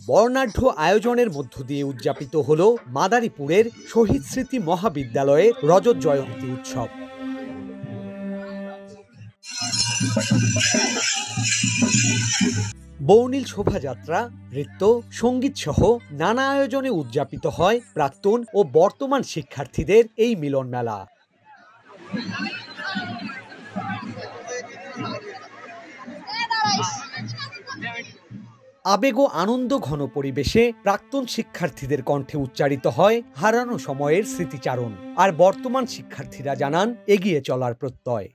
বর্ণাঢ্য আয়োজনের মধ্য দিয়ে উদযাপিত হল মাদারীপুরের শহীদ স্মৃতি মহাবিদ্যালয়ের রজত জয়ন্তী উৎসব। বর্ণিল শোভাযাত্রা, নৃত্য, সঙ্গীত সহ নানা আয়োজনে উদযাপিত হয় প্রাক্তন ও বর্তমান শিক্ষার্থীদের এই মিলন মেলা। আবেগ ও আনন্দ ঘন পরিবেশে প্রাক্তন শিক্ষার্থীদের কণ্ঠে উচ্চারিত হয় হারানো সময়ের স্মৃতিচারণ, আর বর্তমান শিক্ষার্থীরা জানান এগিয়ে চলার প্রত্যয়।